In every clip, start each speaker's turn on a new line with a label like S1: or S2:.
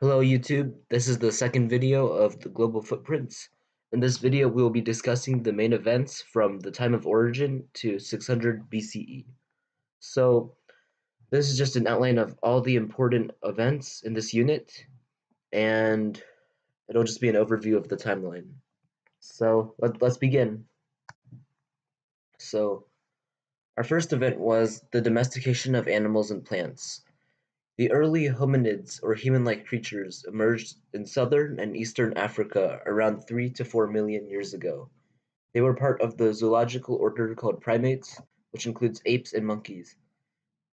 S1: Hello YouTube, this is the second video of the global footprints. In this video we will be discussing the main events from the time of origin to 600 BCE. So this is just an outline of all the important events in this unit, and it'll just be an overview of the timeline. So let's begin. So our first event was the domestication of animals and plants. The early hominids, or human-like creatures, emerged in southern and eastern Africa around 3 to 4 million years ago. They were part of the zoological order called primates, which includes apes and monkeys.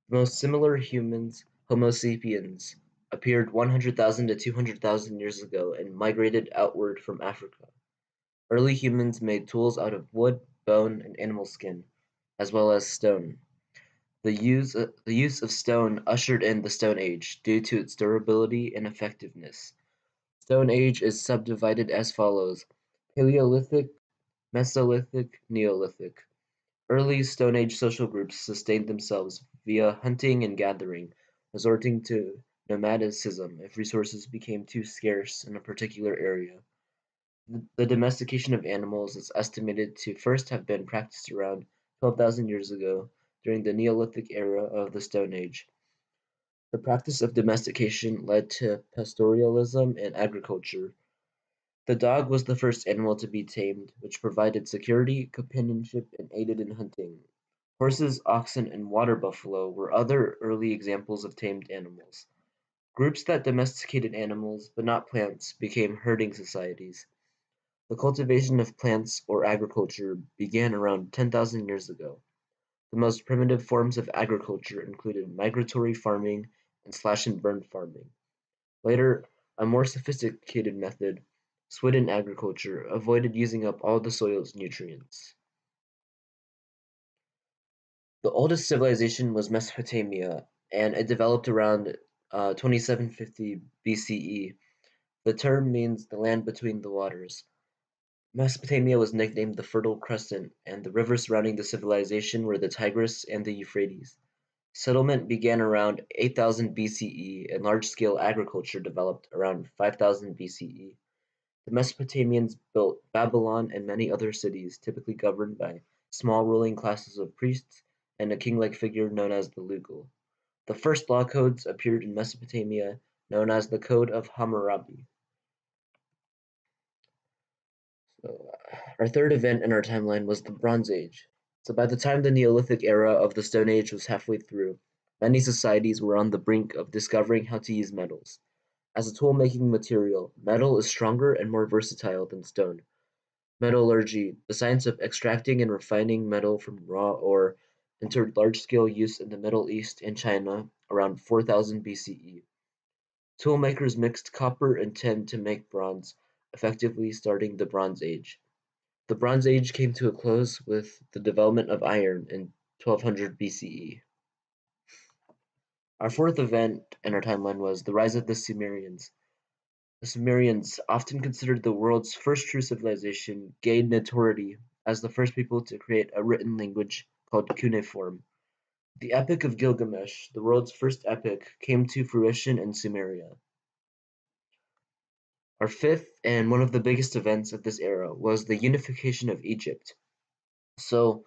S1: The most similar humans, Homo sapiens, appeared 100,000 to 200,000 years ago and migrated outward from Africa. Early humans made tools out of wood, bone, and animal skin, as well as stone. The use of stone ushered in the Stone Age due to its durability and effectiveness. Stone Age is subdivided as follows: Paleolithic, Mesolithic, Neolithic. Early Stone Age social groups sustained themselves via hunting and gathering, resorting to nomadicism if resources became too scarce in a particular area. The domestication of animals is estimated to first have been practiced around 12,000 years ago during the Neolithic era of the Stone Age. The practice of domestication led to pastoralism and agriculture. The dog was the first animal to be tamed, which provided security, companionship, and aided in hunting. Horses, oxen, and water buffalo were other early examples of tamed animals. Groups that domesticated animals, but not plants, became herding societies. The cultivation of plants or agriculture began around 10,000 years ago. The most primitive forms of agriculture included migratory farming and slash-and-burn farming. Later, a more sophisticated method, swidden agriculture, avoided using up all the soil's nutrients. The oldest civilization was Mesopotamia, and it developed around 2750 BCE. The term means the land between the waters. Mesopotamia was nicknamed the Fertile Crescent, and the rivers surrounding the civilization were the Tigris and the Euphrates. Settlement began around 8000 BCE, and large-scale agriculture developed around 5000 BCE. The Mesopotamians built Babylon and many other cities, typically governed by small ruling classes of priests and a king-like figure known as the Lugal. The first law codes appeared in Mesopotamia, known as the Code of Hammurabi. So, our third event in our timeline was the Bronze Age. So by the time the Neolithic era of the Stone Age was halfway through, many societies were on the brink of discovering how to use metals. As a tool-making material, metal is stronger and more versatile than stone. Metallurgy, the science of extracting and refining metal from raw ore, entered large-scale use in the Middle East and China around 4000 BCE. Toolmakers mixed copper and tin to make bronze, effectively starting the Bronze Age. The Bronze Age came to a close with the development of iron in 1200 BCE. Our fourth event in our timeline was the rise of the Sumerians. The Sumerians, often considered the world's first true civilization, gained notoriety as the first people to create a written language called cuneiform. The Epic of Gilgamesh, the world's first epic, came to fruition in Sumeria. Our fifth and one of the biggest events of this era was the unification of Egypt. So,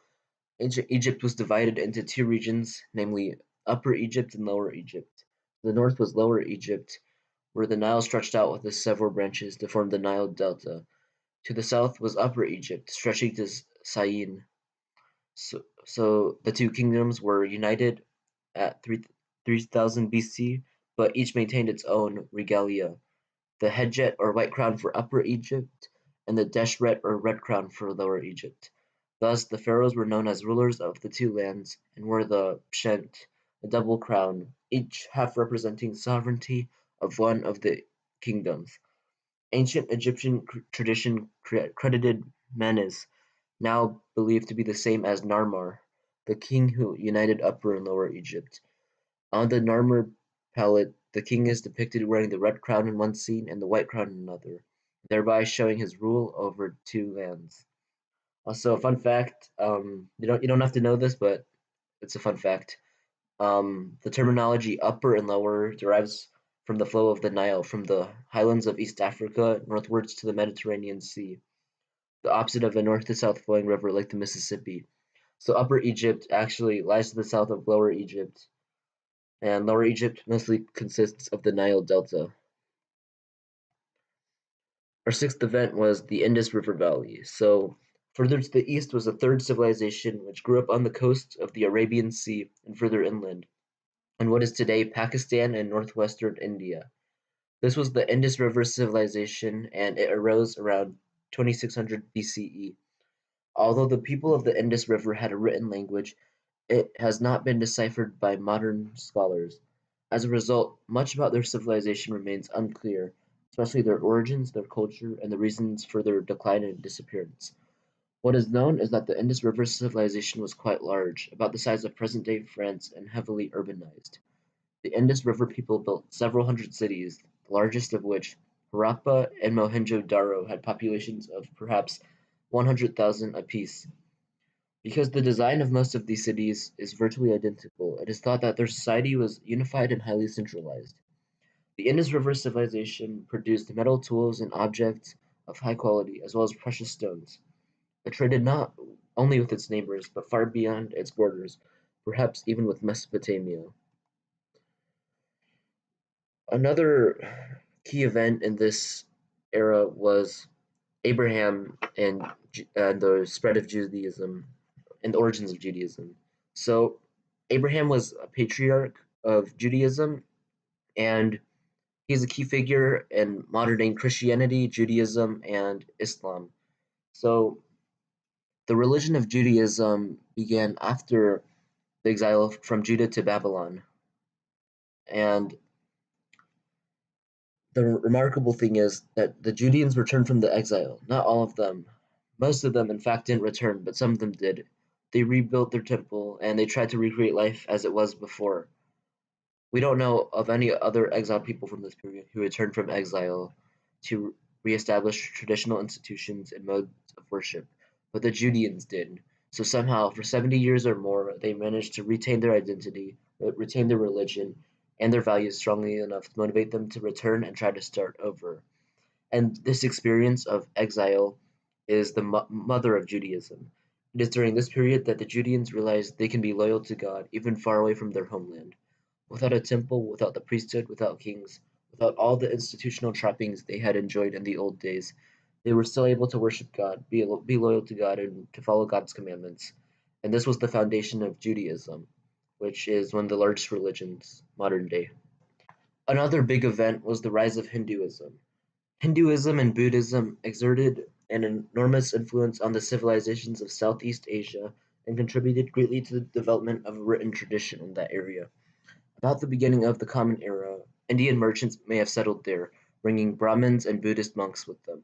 S1: ancient Egypt was divided into two regions, namely Upper Egypt and Lower Egypt. The north was Lower Egypt, where the Nile stretched out with its several branches to form the Nile Delta. To the south was Upper Egypt, stretching to Syene. So the two kingdoms were united at 3000 BC, but each maintained its own regalia: the Hedjet or white crown for Upper Egypt, and the Deshret or red crown for Lower Egypt. Thus, the pharaohs were known as rulers of the two lands and wore the pshent, a double crown, each half representing sovereignty of one of the kingdoms. Ancient Egyptian tradition credited Menes, now believed to be the same as Narmer, the king who united Upper and Lower Egypt. On the Narmer palette, the king is depicted wearing the red crown in one scene and the white crown in another, thereby showing his rule over two lands. Also, a fun fact: you don't have to know this, but it's a fun fact. The terminology upper and lower derives from the flow of the Nile from the highlands of East Africa northwards to the Mediterranean Sea, the opposite of a north to south flowing river like the Mississippi. So Upper Egypt actually lies to the south of Lower Egypt, and Lower Egypt mostly consists of the Nile Delta. Our sixth event was the Indus River Valley. So further to the east was a third civilization which grew up on the coast of the Arabian Sea and further inland, in what is today Pakistan and northwestern India. This was the Indus River civilization, and it arose around 2600 BCE. Although the people of the Indus River had a written language, it has not been deciphered by modern scholars. As a result, much about their civilization remains unclear, especially their origins, their culture, and the reasons for their decline and disappearance. What is known is that the Indus River civilization was quite large, about the size of present-day France, and heavily urbanized. The Indus River people built several hundred cities, the largest of which, Harappa and Mohenjo-daro, had populations of perhaps 100,000 apiece. Because the design of most of these cities is virtually identical, it is thought that their society was unified and highly centralized. The Indus River civilization produced metal tools and objects of high quality, as well as precious stones. It traded not only with its neighbors, but far beyond its borders, perhaps even with Mesopotamia. Another key event in this era was Abraham and the spread of Judaism and the origins of Judaism. So, Abraham was a patriarch of Judaism, and he's a key figure in modern day Christianity, Judaism, and Islam. So, the religion of Judaism began after the exile from Judah to Babylon. And the remarkable thing is that the Judeans returned from the exile. Not all of them. Most of them, in fact, didn't return, but some of them did. They rebuilt their temple and they tried to recreate life as it was before. We don't know of any other exiled people from this period who returned from exile to reestablish traditional institutions and modes of worship, but the Judeans did. So somehow, for 70 years or more, they managed to retain their identity, retain their religion, and their values strongly enough to motivate them to return and try to start over. And this experience of exile is the mother of Judaism. It is during this period that the Judeans realized they can be loyal to God even far away from their homeland. Without a temple, without the priesthood, without kings, without all the institutional trappings they had enjoyed in the old days, they were still able to worship God, be loyal to God, and to follow God's commandments. And this was the foundation of Judaism, which is one of the largest religions modern day. Another big event was the rise of Hinduism. Hinduism and Buddhism exerted an enormous influence on the civilizations of Southeast Asia and contributed greatly to the development of a written tradition in that area. About the beginning of the Common Era, Indian merchants may have settled there, bringing Brahmins and Buddhist monks with them.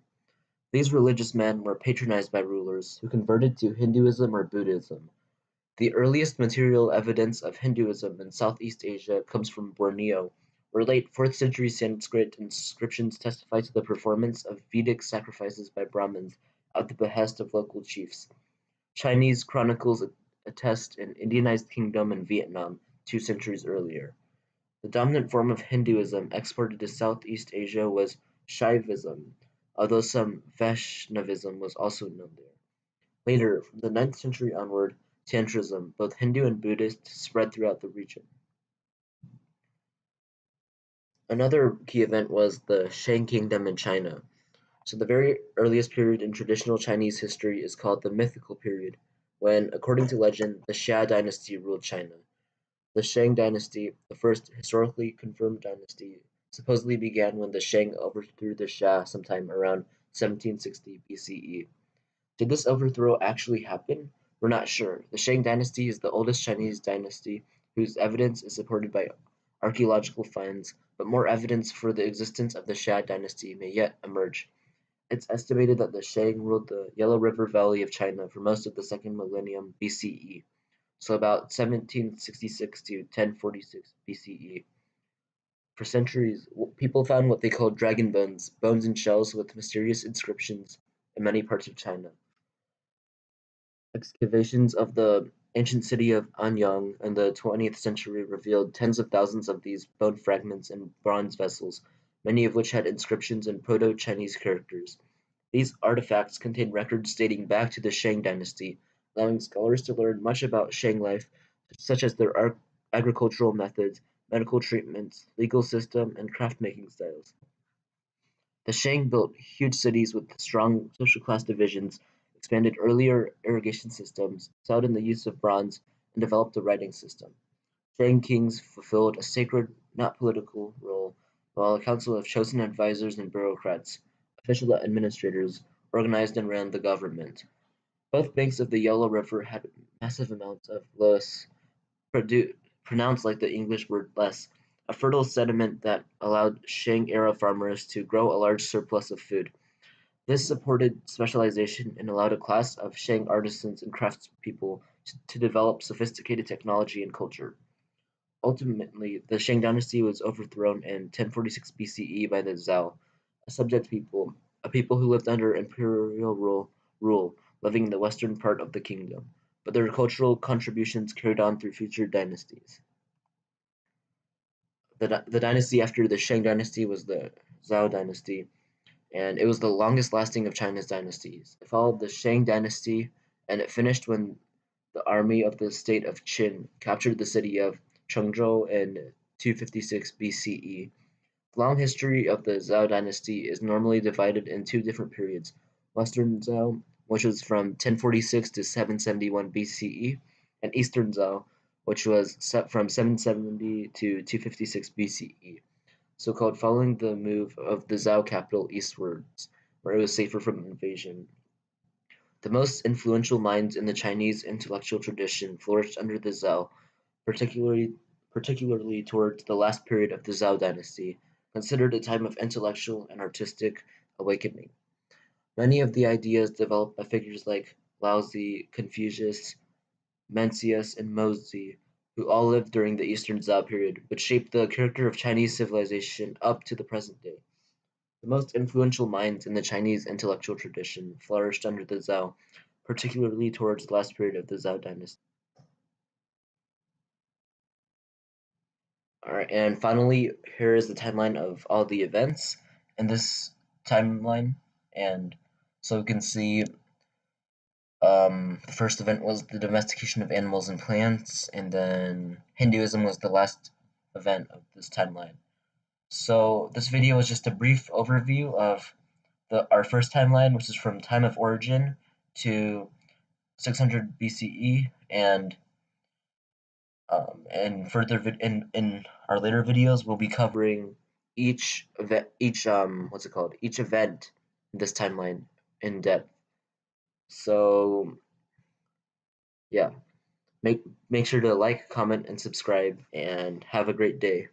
S1: These religious men were patronized by rulers who converted to Hinduism or Buddhism. The earliest material evidence of Hinduism in Southeast Asia comes from Borneo, where late 4th century Sanskrit inscriptions testify to the performance of Vedic sacrifices by Brahmins at the behest of local chiefs. Chinese chronicles attest an Indianized kingdom in Vietnam 2 centuries earlier. The dominant form of Hinduism exported to Southeast Asia was Shaivism, although some Vaishnavism was also known there. Later, from the 9th century onward, Tantrism, both Hindu and Buddhist, spread throughout the region. Another key event was the Shang Kingdom in China. So the very earliest period in traditional Chinese history is called the Mythical Period, when, according to legend, the Xia Dynasty ruled China. The Shang Dynasty, the first historically confirmed dynasty, supposedly began when the Shang overthrew the Xia sometime around 1760 BCE. Did this overthrow actually happen? We're not sure. The Shang Dynasty is the oldest Chinese dynasty whose evidence is supported by archaeological finds, but more evidence for the existence of the Xia Dynasty may yet emerge. It's estimated that the Shang ruled the Yellow River Valley of China for most of the second millennium BCE, so about 1766 to 1046 BCE. For centuries, people found what they called dragon bones, bones and shells with mysterious inscriptions in many parts of China. Excavations of the ancient city of Anyang in the 20th century revealed tens of thousands of these bone fragments and bronze vessels, many of which had inscriptions in Proto-Chinese characters. These artifacts contain records dating back to the Shang Dynasty, allowing scholars to learn much about Shang life, such as their agricultural methods, medical treatments, legal system, and craft-making styles. The Shang built huge cities with strong social class divisions, expanded earlier irrigation systems, excelled in the use of bronze, and developed a writing system. Shang kings fulfilled a sacred, not political, role, while a council of chosen advisors and bureaucrats, official administrators, organized and ran the government. Both banks of the Yellow River had massive amounts of loess, pronounced like the English word less, a fertile sediment that allowed Shang-era farmers to grow a large surplus of food. This supported specialization and allowed a class of Shang artisans and craftspeople to develop sophisticated technology and culture. Ultimately, the Shang dynasty was overthrown in 1046 BCE by the Zhao, a subject people, a people who lived under imperial rule, living in the western part of the kingdom, but their cultural contributions carried on through future dynasties. The dynasty after the Shang dynasty was the Zhao dynasty, and it was the longest lasting of China's dynasties. It followed the Shang dynasty, and it finished when the army of the state of Qin captured the city of Chengzhou in 256 BCE. The long history of the Zhao dynasty is normally divided in two different periods: Western Zhao, which was from 1046 to 771 BCE, and Eastern Zhao, which was set from 770 to 256 BCE, so-called following the move of the Zhao capital eastwards, where it was safer from invasion. The most influential minds in the Chinese intellectual tradition flourished under the Zhao, particularly towards the last period of the Zhao dynasty, considered a time of intellectual and artistic awakening. Many of the ideas developed by figures like Laozi, Confucius, Mencius, and Mozi, who all lived during the Eastern Zhao period, would shape the character of Chinese civilization up to the present day. The most influential minds in the Chinese intellectual tradition flourished under the Zhao, particularly towards the last period of the Zhao dynasty. All right, and finally, here is the timeline of all the events in this timeline. And so we can see the first event was the domestication of animals and plants, and then Hinduism was the last event of this timeline. So this video is just a brief overview of our first timeline, which is from time of origin to 600 BCE, and further in our later videos, we'll be covering each event, each event in this timeline in depth. So yeah, make sure to like, comment, and subscribe, and have a great day.